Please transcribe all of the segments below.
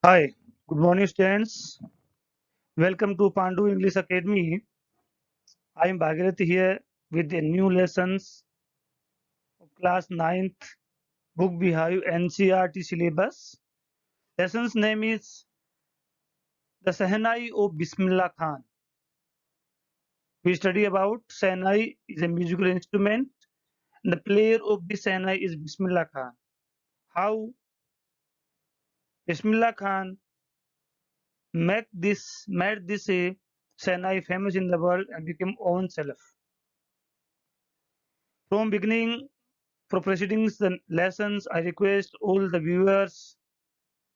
Hi, good morning, students. Welcome to Pandu English Academy. I am Bhagirath here with the new lessons of class ninth, book Behive NCRT syllabus. Lesson's name is The Sahnai of Bismillah Khan. We study about Sahnai is a musical instrument and the player of the Sahnai is Bismillah Khan. How Bismillah Khan made this a Sahnai famous in the world and became own self. From beginning for proceeding the lessons, I request all the viewers,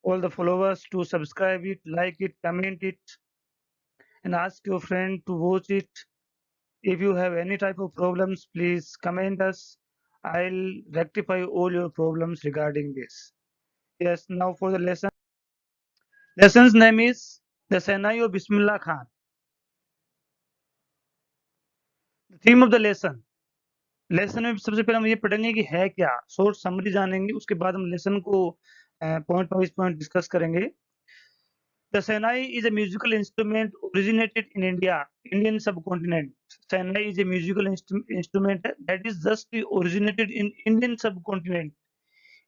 all the followers to subscribe it, like it, comment it, and ask your friend to watch it. If you have any type of problems, please comment us. I'll rectify all your problems regarding this. Yes, now for the lesson. Lesson's name is The Senayo Bismillah Khan. The theme of the lesson. Lesson में सबसे पहले हम ये पढ़ेंगे कि है क्या, short summary जानेंगे, उसके बाद हम लेसन को पॉइंट वाइज पॉइंट डिस्कस करेंगे. The Sahnai is a musical instrument originated in India, Indian subcontinent. Sahnai is a musical instrument that is just originated in Indian subcontinent.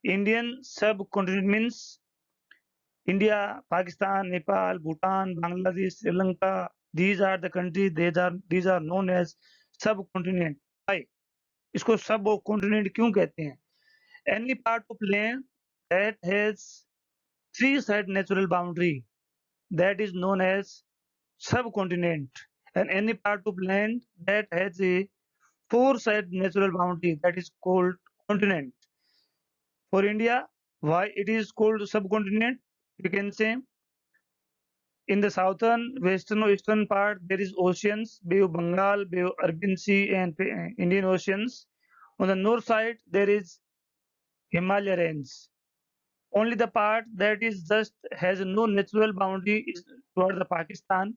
Indian subcontinent means India, Pakistan, Nepal, Bhutan, Bangladesh, Sri Lanka. These are the countries. These are known as subcontinent. Why? इसको subcontinent क्यों कहते हैं? Any part of land that has three-side natural boundary, that is known as subcontinent, and any part of land that has a four-side natural boundary, that is called continent. For India, why it is called subcontinent? We can say in the southern, western or eastern part there is oceans, Bay of Bengal, Bay of Arabian Sea, and Indian Oceans. On the north side there is Himalaya range. Only the part that is just has no natural boundary is toward the Pakistan.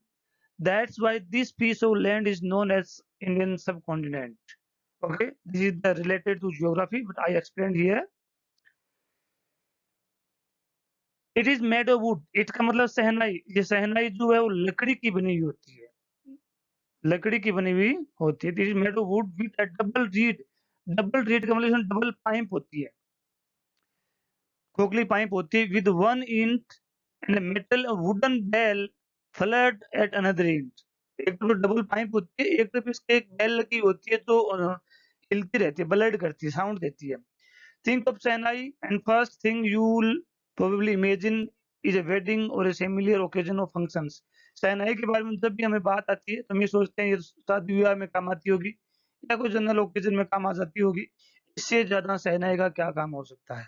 That's why this piece of land is known as Indian subcontinent. Okay, this is the related to geography, but I explained here. It is made of wood. It का मतलब सहनाई, ये सहनाई जो है वो लकड़ी की बनी हुई होती है, लकड़ी की बनी हुई होती है. It is made of wood with a double reed. Double reed का मतलब इसमें डबल पाइप होती है, खोखली पाइप होती है, with one end and a metal wooden bell flat at another end. एक तो डबल पाइप होती है, एक तरफ इसके एक बेल लगी होती है जो हिलती रहती है, ब्लड करती है, साउंड देती है. Think of Sahnai and first thing you'll probably imagine is a wedding or a similar occasion of functions. Sahnai के बारे में जब भी हमें बात आती है तो हम ये सोचते हैं ये शादी विवाह में काम आती होगी या कोई जनरल ओकेजन में काम आ जाती होगी. इससे ज्यादा सहनाई का क्या काम हो सकता है,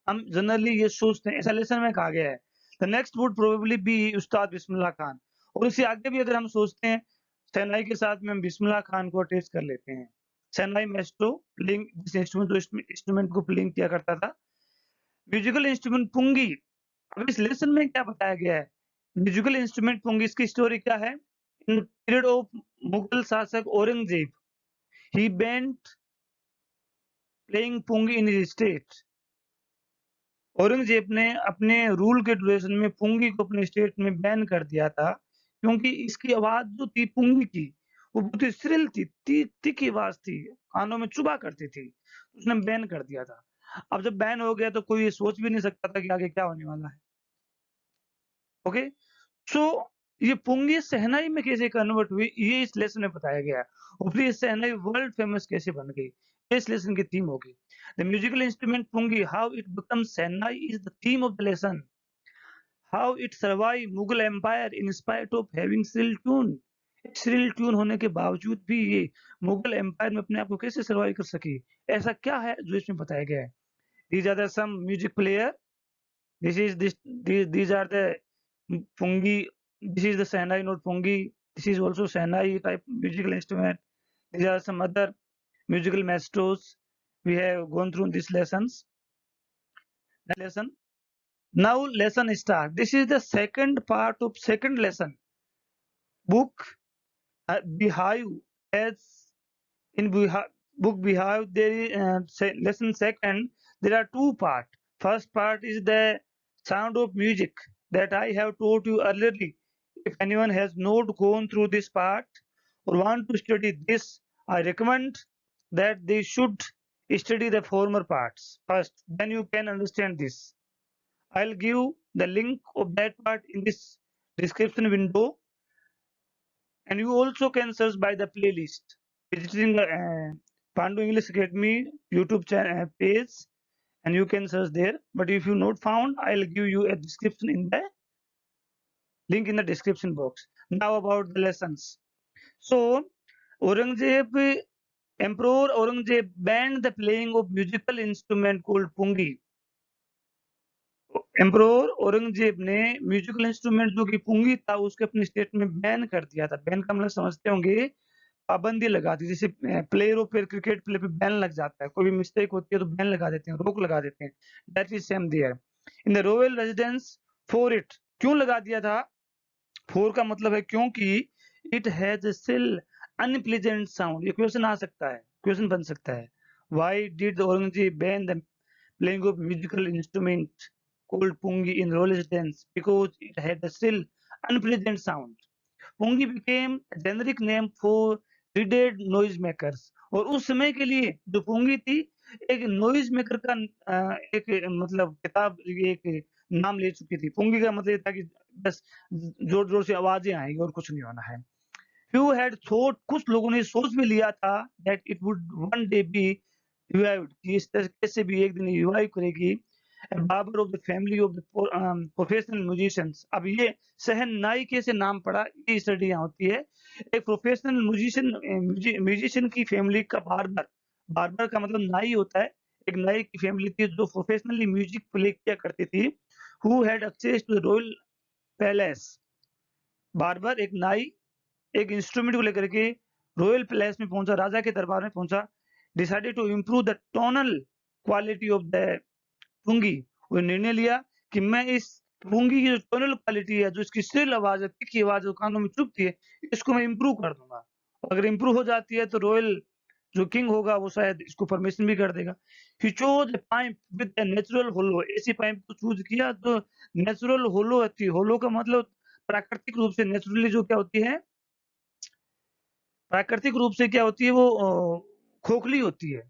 हम जनरली ये सोचते हैं, ऐसा लेसन में कहा गया है. The next would probably be उस्ताद बिस्मिल्लाह खान. और इससे आगे भी अगर हम सोचते हैं शहनाई के साथ में हम बिस्मिल्लाह खान को अटैच कर लेते हैं. Shehnai maestro playing this instrument, जो इंस्ट्रूमेंट को प्लेइंग किया करता था. Musical instrument pungi. अब इस लेसन में क्या बताया गया है, म्यूजिकल इंस्ट्रूमेंट पुंगी, इसकी स्टोरी क्या है. इन पीरियड ऑफ मुगल शासक Aurangzeb, he banned playing pungi in his state. Aurangzeb ने अपने रूल के ड्यूरेशन में पुंगी को अपने स्टेट में बैन कर दिया था, क्योंकि इसकी आवाज जो थी पुंगी की वो बहुत ही श्रिल थी, तीखी आवाज थी, कानों में चुभा करती थी. उसने बैन कर दिया था. अब जब बैन हो गया तो कोई ये सोच भी नहीं सकता था कि आगे क्या होने वाला है. ओके, सो ये पुंगी शहनाई में कैसे कन्वर्ट हुई, ये इस लेसन में बताया गया है. और फिर ये शहनाई वर्ल्ड फेमस कैसे बन गई, ये इस लेसन की थीम होगी. The musical instrument pungi, how it become shehnai is the theme of the lesson. How it survived Mughal Empire in spite of having shrill tune. Shrill tune होने के बावजूद भी ये मुगल एम्पायर में अपने आप को कैसे सर्वाइव कर सकी, ऐसा क्या है जो इसमें बताया गया है. These are the some music player. These are the pungi. This is the Sahnai, not pungi. This is also Sahnai type musical instrument. These are some other musical maestros we have gone through these lessons. Lesson. Now lesson start. This is the second part of second lesson. Book Behive as in book Behive there is lesson second. There are two part. First part is the sound of music that I have told you earlier. If anyone has not gone through this part or want to study this, I recommend that they should study the former parts first. Then you can understand this. I'll give the link of that part in this description window, and you also can search by the playlist visiting Pandu English Academy YouTube channel page, and you can search there. But if you not found, I'll give you a description in the link in the description box. Now about the lessons. So Aurangzeb, Emperor Aurangzeb banned the playing of musical instrument called pungi. Emperor Aurangzeb ने musical instrument जो कि पुंगी था उसके अपने state में ban कर दिया था। बैन का मतलब समझते होंगे, पाबंदी लगा दी। जैसे प्लेयर ऑफ क्रिकेट प्ले पे बैन लग जाता है, कोई भी मिस्टेक होती है तो बैन लगा देते हैं, रोक लगा देते हैं। That is same there in the royal residence for it. क्यों लगा दिया था? फॉर का मतलब है क्योंकि it has still unpleasant sound. ये क्वेश्चन आ सकता है, क्वेश्चन बन सकता है। Why did Aurangzeb ban the playing of musical instrument called pungi in royal residence? Because it had a still unpleasant sound. Pungi became a generic name for reeded noise makers. और उस समय के लिए जो पुंगी थी एक नॉइज मेकर का एक मतलब किताब एक नाम ले चुकी थी। पुंगी का मतलब ये था कि बस जोर जोर से आवाजें आएंगी और कुछ नहीं होना है। Few had thought, कुछ लोगों ने सोच भी लिया था that it would one day be revived, कि इस तरीके से भी एक दिन रिवाइव करेगी। A barber of the family of the professional musicians। अब ये शहनाई कैसे नाम पड़ा, ये स्टडी यहाँ होती है। एक प्रोफेशनल म्यूजिशियन की फैमिली का बार्बर, बार्बर का मतलब नाई होता है। एक नाई की फैमिली थी जो प्रोफेशनली म्यूजिक प्ले किया करती थी। Who had access to the royal palace। Barber एक नाई एक इंस्ट्रूमेंट को लेकर के रॉयल पैलेस में पहुंचा, राजा के दरबार में पहुंचा। Decided to improve the tonal quality of the pungi. वो निर्णय लिया कि मैं इस पुंगी की जो टोनल क्वालिटी है, जो इसकी श्रिल आवाज है, तीखी आवाज जो कानों में चुभती है, इसको मैं इम्प्रूव कर दूंगा। अगर इम्प्रूव हो जाती है तो रॉयल जो किंग होगा वो शायद इसको परमिशन भी कर देगा। He chose pipe with a natural hollow. ऐसी पाइप को चूज किया जो नेचुरल होलो थी। होलो का मतलब प्राकृतिक रूप से, नेचुरली जो क्या होती है, प्राकृतिक रूप से क्या होती है वो खोखली होती है।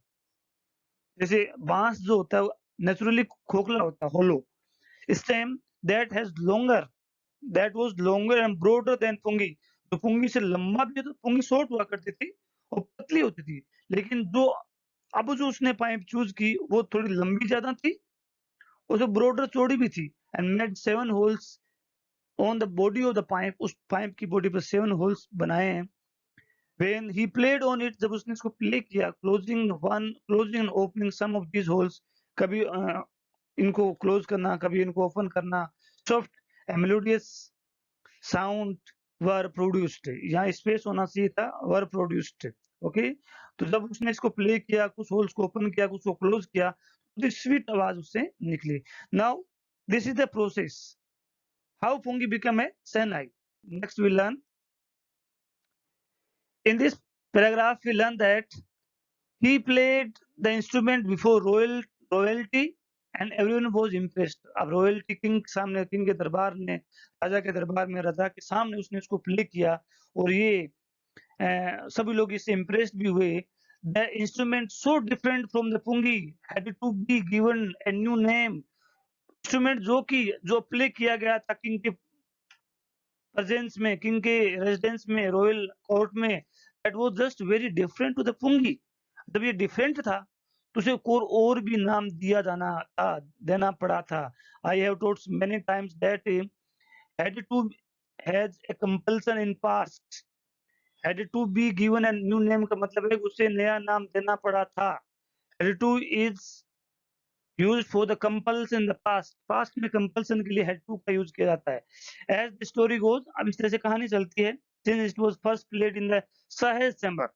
जैसे बांस जो होता है नेचुरली खोखला होता है, hollow. Stem that has longer, that was longer and broader than pungi. तो पुंगी से लंबा भी है, तो पुंगी शॉर्ट हुआ करती थी और पतली होती थी। लेकिन जो अब जो उसने पाइप चूज की वो थोड़ी लंबी ज्यादा थी और जो ब्रॉडर चौड़ी भी थी। And made 7 holes on the body of the pipe. उस पाइप की बॉडी पर 7 होल्स बनाए हैं। When he played on it, जब उसने इसको प्ले किया, closing and opening some of these holes, कभी इनको क्लोज करना, कभी इनको ओपन करना, soft melodious sound were produced। यहाँ स्पेस होना चाहिए था, were produced। ओके, तो जब उसने इसको प्ले किया, कुछ होल्स को ओपन किया, कुछ को क्लोज किया, तो स्वीट आवाज उससे निकली। Now this is the process how pungi become a shehnai. Next we learn in this paragraph we learn that he played the instrument before royalty and everyone was impressed। अब royalty king सामने, king के दरबार में, राजा के दरबार में, राजा के सामने उसने उसको प्ले किया और ये सभी लोग इससे इम्प्रेस्ड भी हुए। The instrument so different from the pungi had to be given a new name। Instrument जो प्ले किया गया था किंग के प्रेजेंस में, किंग के रेजिडेंस में, रॉयल कोर्ट में, that was just very different to the pungi. जब ये डिफरेंट था तो उसे और भी नाम दिया जाना था, देना पड़ा था। I have told many times that had to has a compulsion in past. Had to be given a new name का मतलब है उसे नया नाम देना पड़ा था। Had to is used for the compulsion in the past। past में compulsion के लिए had to का यूज किया जाता है। as the story goes, अब इस तरह से कहानी चलती है, since it was first played in the Sahe chamber।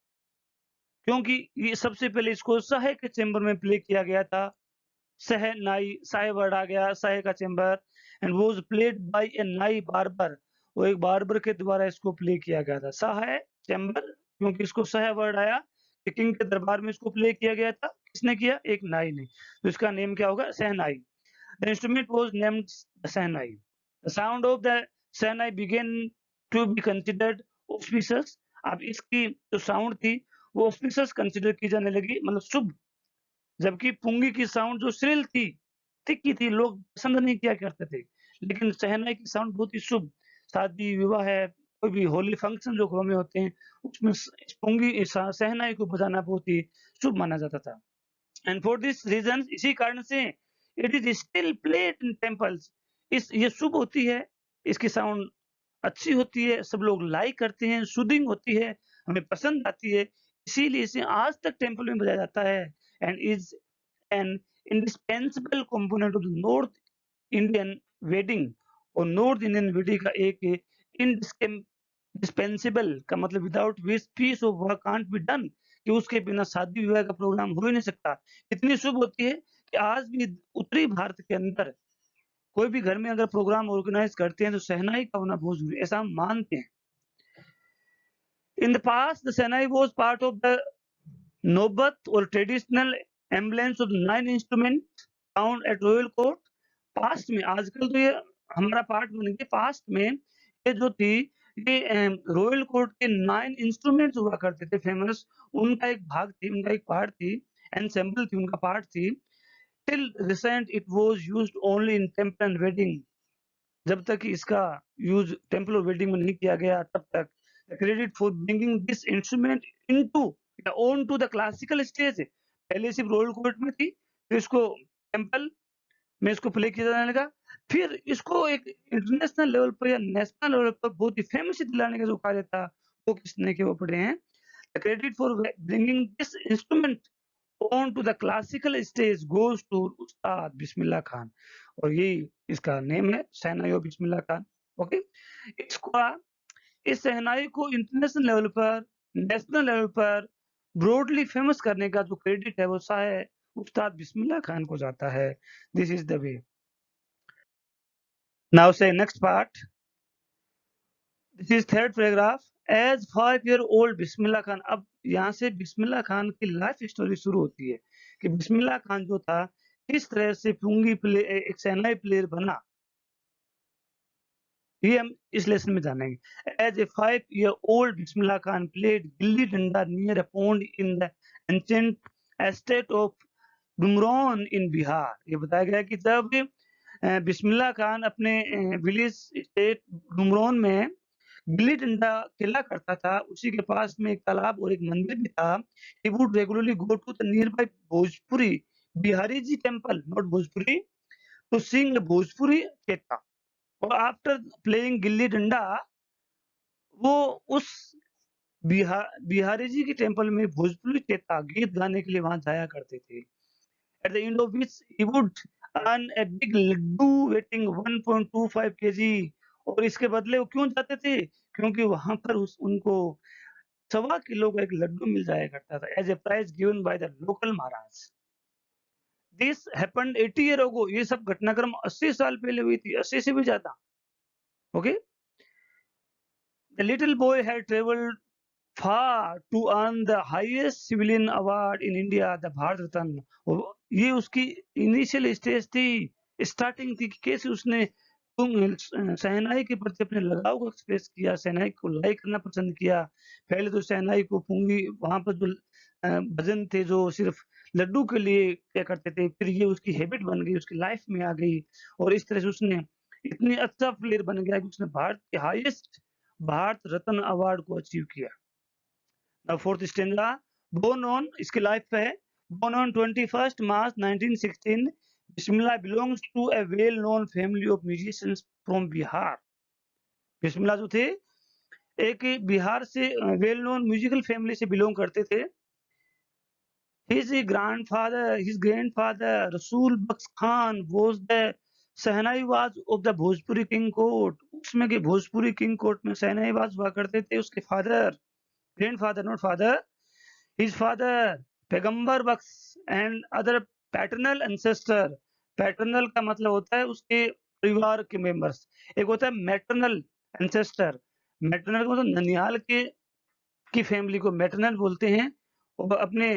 क्योंकि ये सबसे पहले इसको सहे के चेंबर में प्ले किया गया था। सह नाई, साहे वर्ड आ गया, सहे का chamber, and was played by a नाई बार्बर। वो एक बार्बर के द्वारा इसको प्ले किया गया था। सहे चेंबर क्योंकि इसको सह वर्ड आया, किंग के दरबार में इसको प्ले किया गया था। किसने किया? एक नाई ने। तो इसका नेम क्या होगा? सहनाई। The instrument was named the Sahnai. The sound of the Sahnai began to be considered auspicious. अब इसकी जो साउंड थी वो ऑस्पिशियस कंसिडर की जाने लगी, मतलब शुभ। जबकि पुंगी की साउंड जो श्रिल थी, तिखी थी, लोग पसंद नहीं किया करते थे। लेकिन शहनाई की साउंड बहुत ही शुभ, शादी विवाह है, कोई भी होली फंक्शन जो घरों में होते हैं, उसमें पुंगी शहनाई को बजाना बहुत ही शुभ माना जाता था। एंड फॉर दिस रीजन, इसी कारण से it is still played in temples. इस ये शुभ होती है, इसकी साउंड अच्छी होती है, सब लोग लाइक करते हैं, सूदिंग होती है, हमें पसंद आती है, इसीलिए इसे आज तक टेम्पल में बजाया जाता है। And is an indispensable component of the north Indian wedding. और नॉर्थ इंडियन वेडिंग का एक इंडिस्पेंसिबल का मतलब without which piece of work can't be done, कि उसके बिना शादी विवाह का प्रोग्राम हो ही नहीं सकता। इतनी शुभ होती है कि आज भी उत्तरी भारत के अंदर कोई भी घर में अगर प्रोग्राम ऑर्गेनाइज करते हैं तो शहनाई का होना बहुत जरूरी है, ऐसा हम मानते हैं। In the past the shehnai was part of the नौबत और traditional ambulance of 9 instrument found at royal court. Past में, आजकल तो ये हमारा पार्ट बन गया, पास्ट में ये जो थी, ये रॉयल कोर्ट के 9 इंस्ट्रूमेंट्स हुआ करते थे फेमस, उनका एक भाग थी, उनका एक पार्ट थी, एंसेंबल थी, उनका पार्ट थी। Till recent it was used only in temple and wedding. जब तक कि इसका यूज टेंपल और वेडिंग में नहीं किया गया, तब तक credit for bringing this instrument into on to the classical stage. पहले सिर्फ रॉयल कोर्ट में थी, फिर इसको टेंपल में इसको प्ले किया जाने लगा, फिर इसको एक इंटरनेशनल लेवल पर या नेशनल लेवल पर बहुत ही फेमस दिलाने का जो कार्य था, वो किसने किया, वो पढ़े हैं। Credit for bringing this instrument on to the classical stage goes to Ustad Bismillah Khan. और ये इसका नेम है, शहनाई ऑफ बिस्मिल्लाह खान। ओके, इसका इस शहनाई को इंटरनेशनल लेवल पर, नेशनल लेवल पर ब्रॉडली फेमस करने का जो क्रेडिट है वो शायद उस्ताद बिस्मिल्लाह खान को जाता है। This is the way. Now से next part, this is third paragraph. As 5-year-old Bismillah Khan, अब यहाँ से बिस्मिल्लाह खान की लाइफ स्टोरी शुरू होती है कि बिस्मिल्लाह खान जो था किस तरह से पुंगी प्ले एक शहनाई प्लेयर बना, ये हम इस लेसन में जानेंगे। As a 5-year-old Bismillah Khan played gilli danda near a pond in the ancient estate of Dumraon in Bihar. ये बताया गया कि जब बिस्मिल्लाह खान अपने विलेज स्टेट डुमरौन में गिल्ली डंडा खेला करता था, उसी के पास में एक तालाब और एक मंदिर भी था। He would regularly go to the nearby Bhojpuri Bihari ji temple, not Bhojpuri, to sing Bhojpuri चेता। और आफ्टर प्लेइंग गिल्ली डंडा, वो उस बिहारी जी के टेम्पल में भोजपुरी चेता गीत गाने के लिए वहां जाया करते थे। At the end of which he would earn a big laddu weighing 1.25 kg। और इसके बदले वो क्यों जाते थे? क्योंकि वहां पर उनको 1.25 किलो का एक लड्डू मिल जाया करता था, as a prize given by the local maharaj. This happened 80 year ago. ये सब घटनाक्रम 80 साल पहले हुई थी, 80 से भी ज्यादा। Okay, the little boy had travelled far to earn the highest civilian award in India, the Bharat Ratna। और ये उसकी इनिशियल स्टेज थी, स्टार्टिंग थी कि कैसे उसने शहनाई के प्रति अपने लगाव को एक्सप्रेस किया, शहनाई को लाइक करना पसंद किया। पहले तो शहनाई को पुंगी वहां पर जो भजन थे जो सिर्फ लड्डू के लिए क्या करते थे, फिर ये उसकी हैबिट बन गई, उसकी लाइफ में आ गई, और इस तरह से उसने इतनी अच्छा प्लेयर बन गया कि उसने भारत के हाईएस्ट भारत रत्न अवार्ड को अचीव किया। फोर्थ स्टेंजा, बोर्न ऑन, इसकी लाइफ पे है, born on 21 March 1916, Bismillah belongs to a well known family of musicians from Bihar. Bismillah जो थे एक बिहार से वेल नोन म्यूजिकल फैमिली से बिलोंग करते थे। His grandfather Rasul Baks Khan was the शहनाईवाज of the Bhojpuri king court. उसमें के भोजपुरी किंग कोर्ट में शहनाईवाज हुआ करते थे। उसके father, grandfather not father, his father Paigambar Bakhsh and other paternal ancestor. Paternal का मतलब होता है उसके परिवार के मेंबर्स, एक होता है मैटरनल एंसेस्टर। मैटरनल का मतलब ननिहाल के की फैमिली को मैटरनल बोलते हैं, और अपने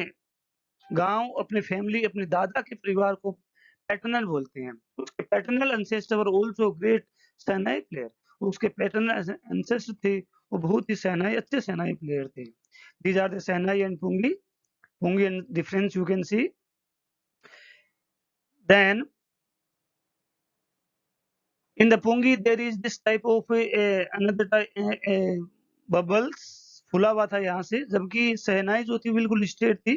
गांव, अपने फैमिली, अपने दादा के परिवार को पैटर्नल बोलते हैं। उसके paternal ancestor were also great shehnai player. उसके पैटर्नल एंसेस्टर थे, वो बहुत ही शहनाई अच्छे शहनाई प्लेयर थे। These are the shehnai and pungi. Pungi and difference you can see. Then in the pungi there is this type of another type bubbles फूला हुआ था यहाँ से, जबकि शहनाई जो थी बिल्कुल स्ट्रेट थी।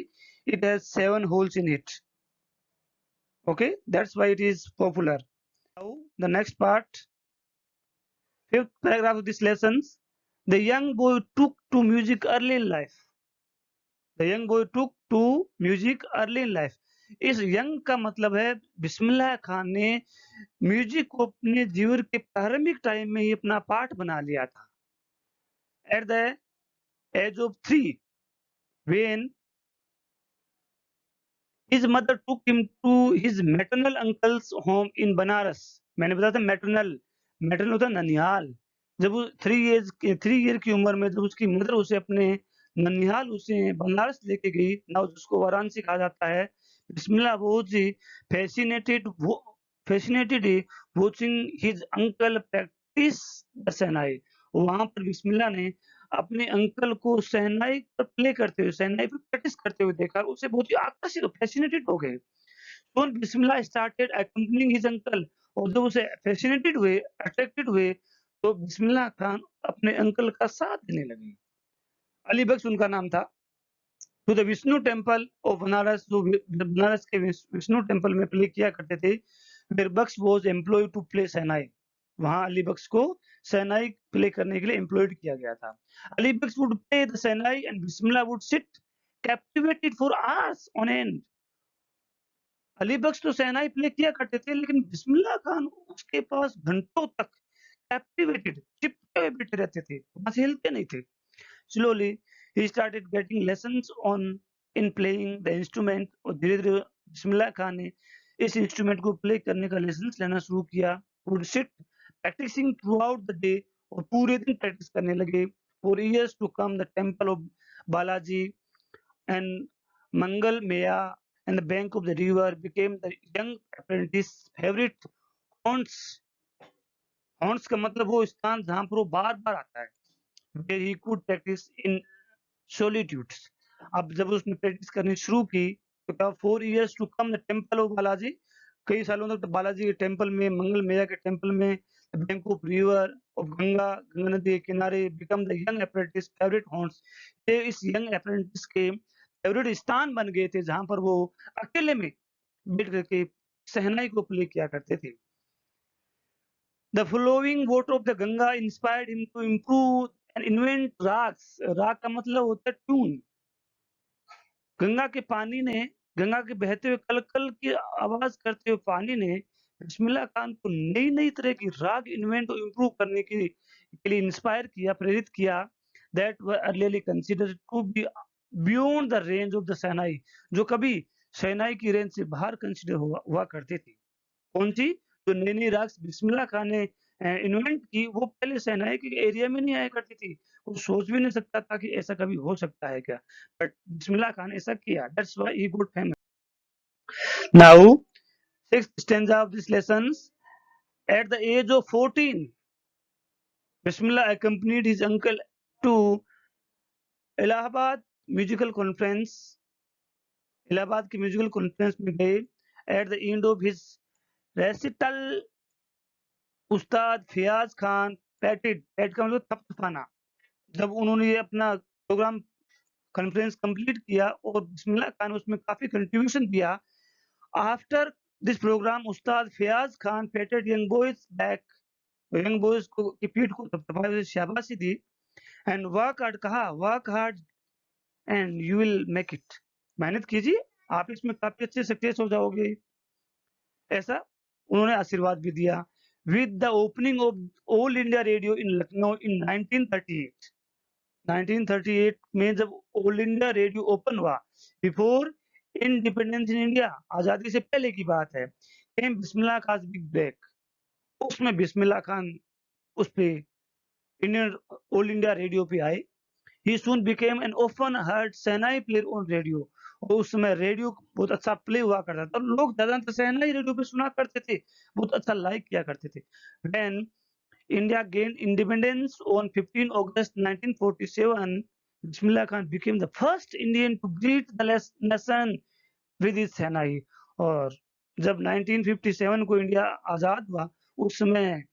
It has 7 holes in it. Okay, that's why it is popular. Now the next part, fifth paragraph of this lessons. The young boy took to music early in life. The young boy took to music early in life. इस young का मतलब है बिस्मिल्लाह खान ने music को अपने जीवन के प्रारंभिक टाइम में ही अपना पार्ट बना लिया था। At the age of 3 when his mother took him to his maternal uncle's home in Banaras. मैंने बताया था मैटरनल होता है ननिहाल। जब वो 3 ईयर की उम्र में जब उसकी मदर उसे अपने ननिहाल उसे बनारस लेके गई ना, जिसको वाराणसी कहा जाता है। बिस्मिल्लाह बहुत ही fascinated watching his uncle practise the shehnai. वहां पर बिस्मिल्लाह ने अपने अंकल को शहनाई पर प्ले करते हुए, शहनाई पर प्रैक्टिस करते हुए देखा, उससे बहुत ही आकर्षित फैसिनेटेड हो गए। सोन बिस्मिल्लाह स्टार्टेड अकम्पनिंग हिज अंकल। और जब उसे फैसिनेटेड हुए, अट्रैक्टेड हुए, तो बिस्मिल्लाह खान अपने अंकल का साथ देने लगे। अली बख्श उनका नाम था। To the Vishnu temple of Banaras, जो बनारस के विष्णु टेम्पल में प्ले किया करते थे। Where Bakhsh was employed to play shehnai. वहां अली बख्श को शहनाई प्ले करने के लिए एम्प्लॉयड किया गया था। Ali Bakhsh would play the shehnai and Bismillah would sit captivated for hours on end. Ali Bakhsh तो शहनाई प्ले किया करते थे, लेकिन बिस्मिल्लाह खान उसके पास घंटों तक कैप्टिवेटेड चिपके हुए बैठे रहते थे, वहां से हिलते नहीं थे। Slowly, he started getting lessons on in playing the instrument। और धीरे-धीरे बिस्मिल्लाह खान ने इस इंस्ट्रूमेंट को प्ले करने का लेसन्स लेना शुरू किया। Would sit practicing throughout the day। और पूरे दिन प्रैक्टिस करने लगे। For years to come, the temple of Balaji and Mangal Maya and the bank of the river became the young apprentice favorite haunts। haunts का मतलब वो स्थान जहाँ पर वो बार-बार आता है। Where he could practice in solitudes। अब जब उसने प्रैक्टिस करनी शुरू की, तो क्या 4 years to come the temple of Balaji. कई सालों तक तो बालाजी के टेम्पल में, मंगल मैया के टेम्पल में, bank of river of Ganga नदी के किनारे become the young apprentice favourite haunts. ये इस यंग अप्रेंटिस के फेवरेट स्थान बन गए थे, जहाँ पर वो अकेले में बैठ करके शहनाई को प्ले किया करते थे। The flowing water of the Ganga inspired him to improve and invent rags। राग का मतलब होता है ट्यून। गंगा के बहते हुए कल-कल की आवाज करते हुए पानी ने बिस्मिल्लाह खान को नई-नई तरह की राग इन्वेंट और इम्प्रूव करने के लिए इंस्पायर किया, प्रेरित किया। That were earlier considered to be beyond the range of the shehnai. जो कभी शहनाई की रेंज से बाहर कंसीडर हुआ करती थी। कौन सी? जो नई-नई राग बिस्मिल्लाह खान ने इन्वेंट की, वो पहले शहनाई के एरिया में नहीं आया करती थी। कोई सोच भी नहीं सकता था कि ऐसा कभी हो सकता है क्या? बट बिस्मिल्लाह खान ऐसा किया। That's why he got famous. Now sixth stanza of this lessons. At the age of 14, Bismillah accompanied his uncle to Allahabad musical conference। Allahabad की म्यूजिकल कॉन्फ्रेंस में गए। At the end of his recital, Ustad Fayaz Khan पैटेड, PAT का मतलब थपथपाना। जब उन्होंने ये अपना programme conference complete किया और बिस्मिल्लाह खान उसमें काफी कंट्रीब्यूशन दिया। After this programme Ustad Fayaz Khan patted young boys back. Young boys को की पीठ को थपथपाया, उसे शाबाशी दी। एंड वर्क हार्ड, कहा work hard and you will make it. मेहनत कीजिए, आप इसमें काफी अच्छे सक्सेस हो जाओगे। ऐसा उन्होंने आशीर्वाद भी दिया। With the opening of All India Radio in Lucknow in 1938। 1938 में जब ऑल इंडिया रेडियो ओपन हुआ, बिफोर इंडिपेंडेंस इन इंडिया, आजादी से पहले की बात है, came Bismillah Khan big break. उसमें बिस्मिल्लाह खान उस पे इंडियन ऑल इंडिया रेडियो पे आए। He soon became an often heard shehnai player on radio। और उस समय रेडियो बहुत अच्छा प्ले हुआ करता था, लोग ज़्यादातर सेना ही रेडियो पे सुना करते थे, बहुत अच्छा लाइक किया करते थे। When India gained independence on 15 August 1947, Bismillah Khan became the first Indian to greet the nation with his shehnai. और जब 1957 को इंडिया आजाद हुआ, उस समय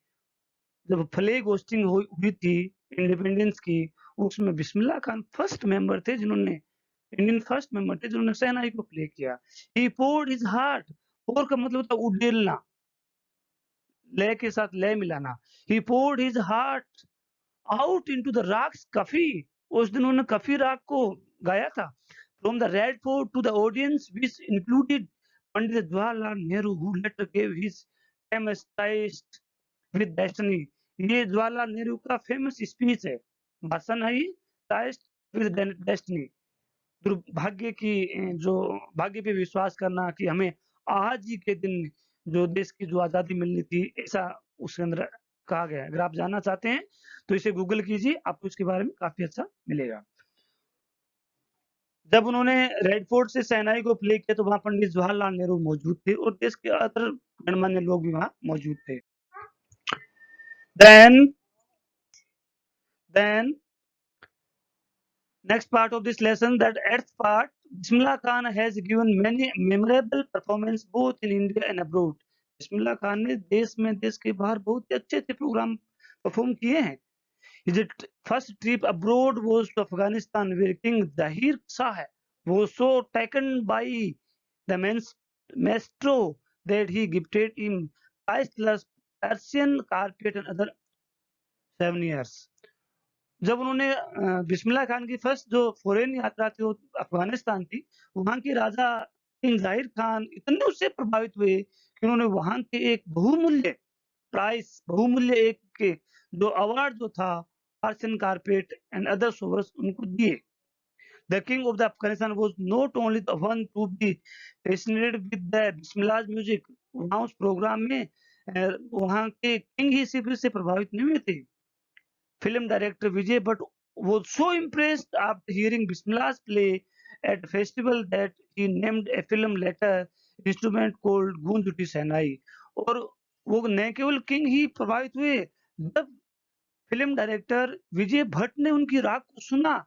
जब फ्लैग होस्टिंग हुई थी इंडिपेंडेंस की, उसमें बिस्मिल्लाह खान फर्स्ट मेंबर थे जिन्होंने इंडियन फर्स्ट मेंबर थे जिन्होंने सेनाई को प्ले किया। ही poured his heart, pour का मतलब होता है उड़ेलना, लय के साथ लय मिलाना। He poured his heart out into the ragas Kafi, उस दिन उन्होंने कफी राग को गाया था। From the Red Fort to the audience which included Pandit Jawaharlal Nehru who later give his famous tryst with destiny. ये जवाहरलाल नेहरू का फेमस स्पीच है, भाषण है ये, टाइस्ट विद डेस्टिनी, दुर्भाग्य की जो भाग्य पे विश्वास करना कि हमें आज ही के दिन जो देश की जो आज़ादी मिलनी थी, ऐसा उसके अंदर कहा गया है। अगर आप जानना चाहते हैं तो इसे गूगल कीजिए, आपको इसके बारे में काफ़ी अच्छा मिलेगा। जब उन्होंने रेड फोर्ट से शहनाई को प्ले किया तो वहाँ पंडित जवाहरलाल नेहरू मौजूद थे और देश के अदर गणमान्य लोग भी वहाँ मौजूद थे। Then next part of this lesson, that eighth part, Bismillah Khan has given many memorable performance both in India and abroad. Bismillah Khan ने देश में देश के बाहर बहुत ही अच्छे-अच्छे प्रोग्राम परफॉर्म किए हैं। His first trip abroad was to Afghanistan, where King Zahir Shah was so taken by the maestro that he gifted him priceless Persian carpet and other souvenirs. जब उन्होंने बिस्मिल्लाह खान की फर्स्ट जो फॉरेन यात्रा थी वो अफगानिस्तान थी, वहाँ के राजा किंग ज़ाहिर खान इतने उससे प्रभावित हुए कि उन्होंने वहाँ के एक बहुमूल्य एक के जो अवार्ड जो था पर्शियन कारपेट एंड अदर सोवर्स उनको दिए। The king of the Afghanistan was not only the one to be fascinated with the Bismillah music, वहाँ उस प्रोग्राम में वहाँ के किंग ही सिर्फ इससे प्रभावित नहीं हुए थे। Film director Vijay Bhatt was so impressed after hearing Bismillah's play at a festival that he named a film later instrument called गूंज उठी शहनाई। और वो न केवल किंग ही प्रभावित हुए, जब फिल्म डायरेक्टर विजय भट्ट ने उनकी राग को सुना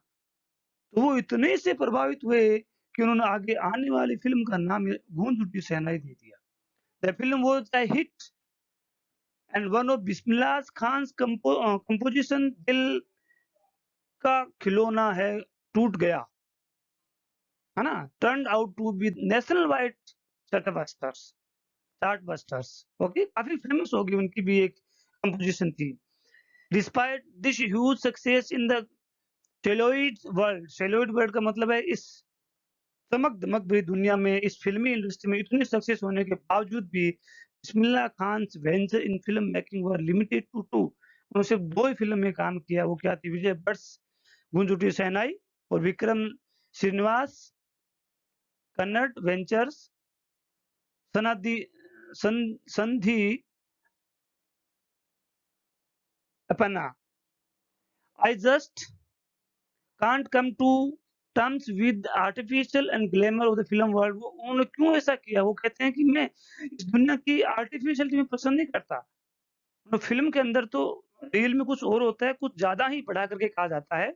तो वो इतने से प्रभावित हुए कि उन्होंने आगे आने वाली फिल्म का नाम गूंज उठी शहनाई दे दिया। The film was a hit and one of Bismillah Khan's composition दिल का खिलौना है टूट गया, है ना? Turned out to be national wide chartbusters. Okay, काफी फेमस हो गई, उनकी भी एक कंपोजिशन थी। Despite this huge success in the celluloid world का मतलब है इस चमक दमक भरी दुनिया में, इस फिल्मी इंडस्ट्री में इतनी सक्सेस होने के बावजूद भी Bismillah Khan's venture in film making were limited to two. उन्होंने सिर्फ 2 ही फिल्म में काम किया, वो क्या थी? विजय भट्ट गूंज उठी शहनाई और विक्रम श्रीनिवास कन्नड़ वेंचर्स सनदी संधि अपना। I just can't come to terms with the artificial and glamour of the film world। वो उन्होंने क्यों ऐसा किया? वो कहते हैं कि मैं इस दुनिया की आर्टिफिशियलिटी में पसंद नहीं करता। तो फिल्म के अंदर तो रियल में कुछ और होता है, कुछ ज़्यादा ही बढ़ा करके कहा जाता है,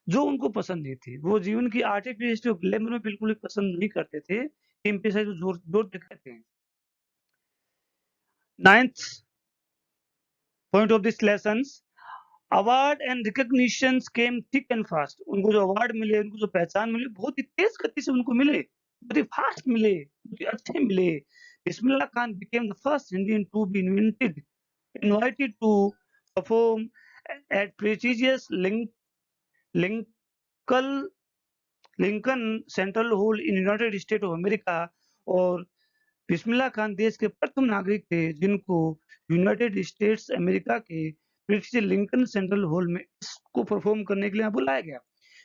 जो उनको पसंद नहीं थी। वो जीवन की आर्टिफिशियलिटी और ग्लैमर में बिल्कुल भी पसंद नहीं करते थे। एम्फसाइज़ जोर दिखाते हैं। 9th point of this lessons, award and recognitions came thick and fast. उनको जो अवार्ड मिले, उनको जो पहचान मिली, बहुत ही तेज गति से उनको मिले, बहुत ही फास्ट मिले, बहुत ही अच्छे मिले। Bismillah Khan became the first Indian to be invited to perform at prestigious Lincoln Central Hall in United States of America। और बिस्मिल्लाह खान देश के प्रथम नागरिक थे जिनको यूनाइटेड स्टेट्स अमेरिका के प्रेस्टीजियस लिंकन सेंट्रल हॉल में इसको परफॉर्म करने के लिए बुलाया गया।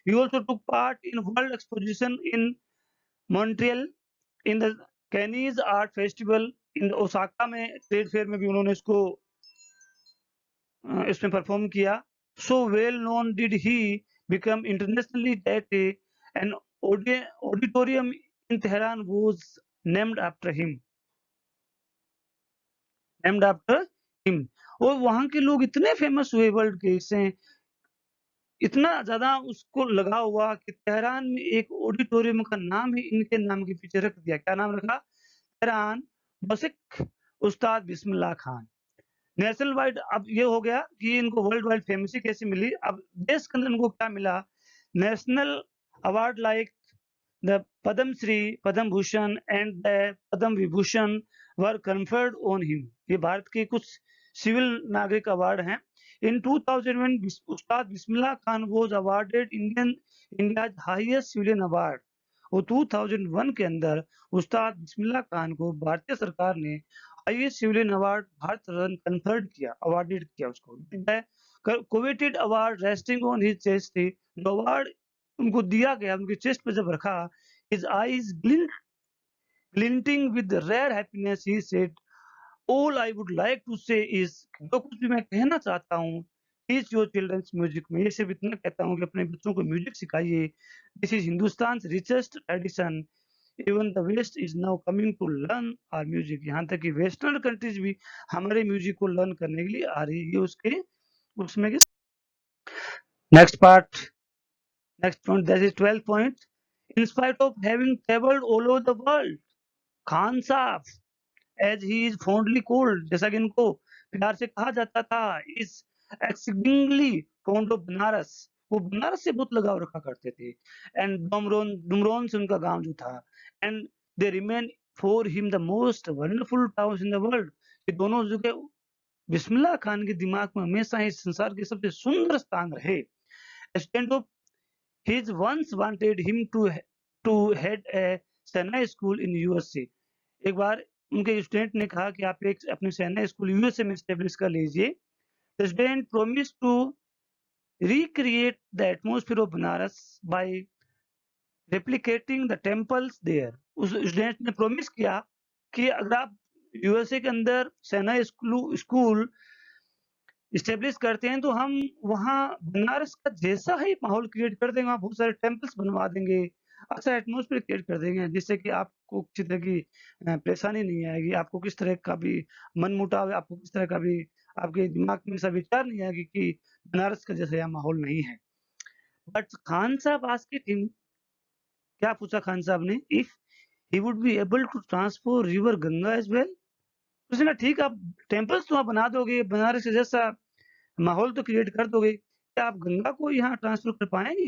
He also took part in World Exposition in Montreal, in the Cannes Art Festival in Osaka में ट्रेड फेयर में भी उन्होंने इसमें परफॉर्म किया। So well known did he become internationally that an auditorium in Tehran was named after him. Named after him. और वहाँ के लोग इतने फेमस हुए वर्ल्ड के इससे, इतना ज़्यादा उसको लगा हुआ कि तेहरान में एक ऑडिटोरियम का नाम ही इनके नाम के पीछे रख दिया। क्या नाम रखा? तेहरान बसिक उस्ताद बिस्मिल्लाह खान। नेशनल वाइड अब ये हो गया कि इनको वर्ल्ड वाइड फेमसी कैसे मिली। अब देश के अंदर इनको क्या मिला? National award like the Padma Shri, Padma Bhushan and the Padma Vibhushan were conferred on him. ये भारत के कुछ सिविल नागरिक अवार्ड हैं। In 2001 Ustad Bismillah Khan was awarded India highest civilian award. और 2001 के अंदर उस्ताद बिस्मिल्लाह खान को भारतीय सरकार ने highest civilian award Bharat Ratna conferred किया, अवार्डेड किया उसको। Coveted award resting on his chest. Award उनको दिया गया, उनके चेस्ट पे जब रखा, his eyes glinting with rare happiness, he said, all I would like to say is, जो कुछ भी मैं कहना चाहता हूँ, teach your children music। मैं ये सिर्फ इतना कहता हूँ कि अपने बच्चों को म्यूजिक सिखाइए। This is Hindustan's richest tradition, even the West is now coming to learn our music। यहाँ तक कि वेस्टर्न कंट्रीज भी हमारे म्यूजिक को लर्न करने के लिए आ रही है। उसके उसमें next part, next point, that is 12th point. In spite of having traveled all over the world, Khan Saab, as he is fondly called, जैसा कि इनको प्यार से कहा जाता था, is exceedingly fond of Banaras। वो बनारस से बहुत लगाव रखा करते थे। एंड डुमरोन से उनका गांव जो था। And they remain for him the most wonderful towns in the world. ये दोनों जगह बिस्मिल्लाह खान के दिमाग में हमेशा ही संसार के सबसे सुंदर स्थान रहे। Student of he once wanted him to head a सेना स्कूल इन यूएसए। एक बार उनके स्टूडेंट ने कहा कि आप एक अपनी सेना स्कूल यूएसए में एस्टेब्लिश कर लीजिए। The student promise to recreate the atmosphere of Banaras by replicating the temples there। उस स्टूडेंट ने प्रोमिस किया कि अगर आप यूएसए के अंदर सेना स्कूल इस्टेब्लिश करते हैं तो हम वहाँ बनारस का जैसा ही माहौल क्रिएट कर देंगे, वहाँ बहुत सारे टेम्पल्स बनवा देंगे, अच्छा एटमॉस्फेयर क्रिएट कर देंगे, जिससे कि आपको किसी तरह की परेशानी नहीं आएगी, आपको किस तरह का भी मनमुटाव, आपको किस तरह का भी आपके दिमाग में ऐसा विचार नहीं आएगा कि बनारस का जैसा यहाँ माहौल नहीं है। बट खान साहब आस्क्ड हिम, क्या पूछा खान साहब ने? If he would be able to transfer river Ganga as well. उसने कहा ठीक, आप टेम्पल्स तो आप बना दोगे, बनारस जैसा माहौल तो क्रिएट कर दोगे, क्या आप गंगा को यहाँ ट्रांसफर कर पाएंगे?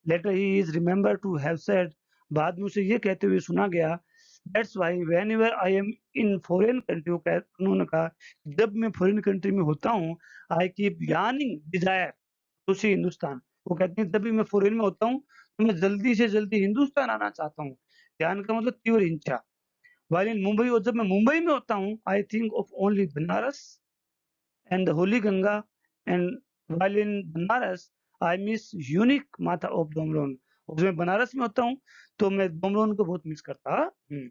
Later he is remember to have said, बाद में उसे ये कहते हुए सुना गया, that's why whenever I am in foreign country, उन्होंने कहा जब मैं फॉरेन कंट्री में होता हूँ, I keep yearning desire to see Hindustan. वो कहते हैं जब भी मैं फॉरेन में होता हूँ तो मैं जल्दी से जल्दी हिंदुस्तान आना चाहता हूँ। यान का मतलब तीव्र इच्छा। वाइल इन मुंबई, और जब मैं मुंबई में होता हूँ, I think of only Banaras and the holy Ganga, and while in Banaras I miss unique माता of डोमरोन। और जब मैं बनारस में होता हूँ तो मैं डोमरोन को बहुत मिस करता हूँ।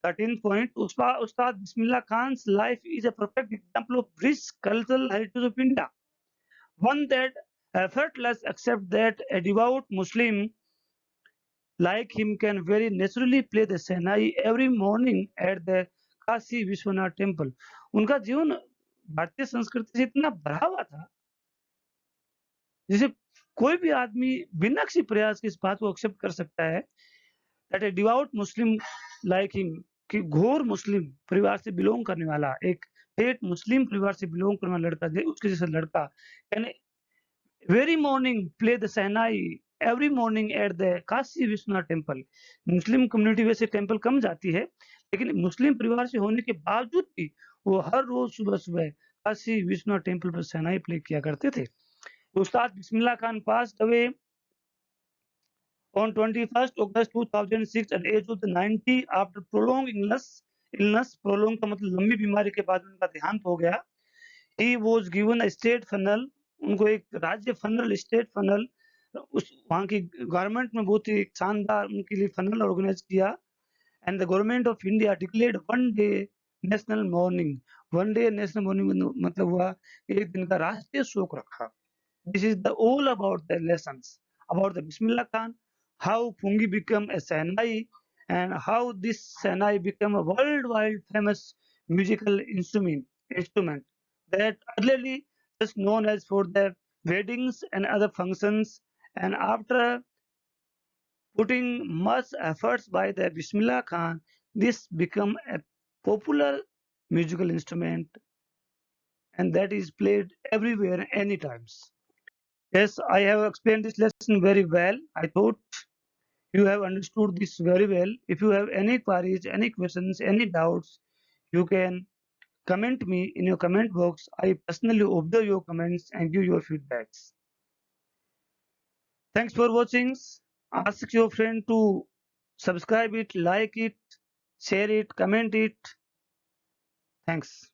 13th point, Ustad Bismillah Khan's life is a perfect example of rich cultural heritage of India, one that effortless accept that a devout Muslim like him can very naturally play the Sehnai every morning at the Kashi Vishwanath temple. उनका जीवन भारतीय संस्कृति से इतना भरा हुआ था, जिसे कोई भी आदमी बिना किसी प्रयास के इस बात को एक्सेप्ट कर सकता है that A devout Muslim like him, कि घोर मुस्लिम परिवार से बिलोंग करने वाला, एक ठेठ मुस्लिम परिवार से बिलोंग करने वाला लड़का, उसके जैसा लड़का can very morning play the shehnai every morning at the Kashi Vishwanath temple. Muslim community वैसे टेम्पल कम जाती है, लेकिन मुस्लिम परिवार से होने के बावजूद भी वो हर रोज सुबह सुबह काशी विश्वनाथ टेम्पल पर सहनाई प्ले किया करते थे। उस्ताद Bismillah Khan passed away on 21st August 2006 at age of 90 after prolonged illness। prolonged का मतलब लंबी बीमारी के बाद उनका देहांत हो गया। He was given a state funeral, उनको एक राज्य फनरल, स्टेट फनरल, उस वहाँ की गवर्नमेंट में बहुत ही शानदार उनके लिए फनरल ऑर्गेनाइज किया। And the government of India declared one day national morning. One day national morning मतलब हुआ एक दिन का राष्ट्रीय शोक रखा। This is the all about the lessons about the Bismillah Khan, how Pungi became a Sahnai and how this Sahnai became a worldwide famous musical instrument that earlier just known as for the weddings and other functions, and after putting much efforts by the Bismillah Khan, this became a popular musical instrument and that is played everywhere anytimes. Yes, I have explained this lesson very well. I thought you have understood this very well. If you have any queries, any questions, any doubts, you can comment me in your comment box. I personally observe your comments and give your feedbacks. Thanks for watching. Ask your friend to subscribe it, like it, share it, comment it. Thanks.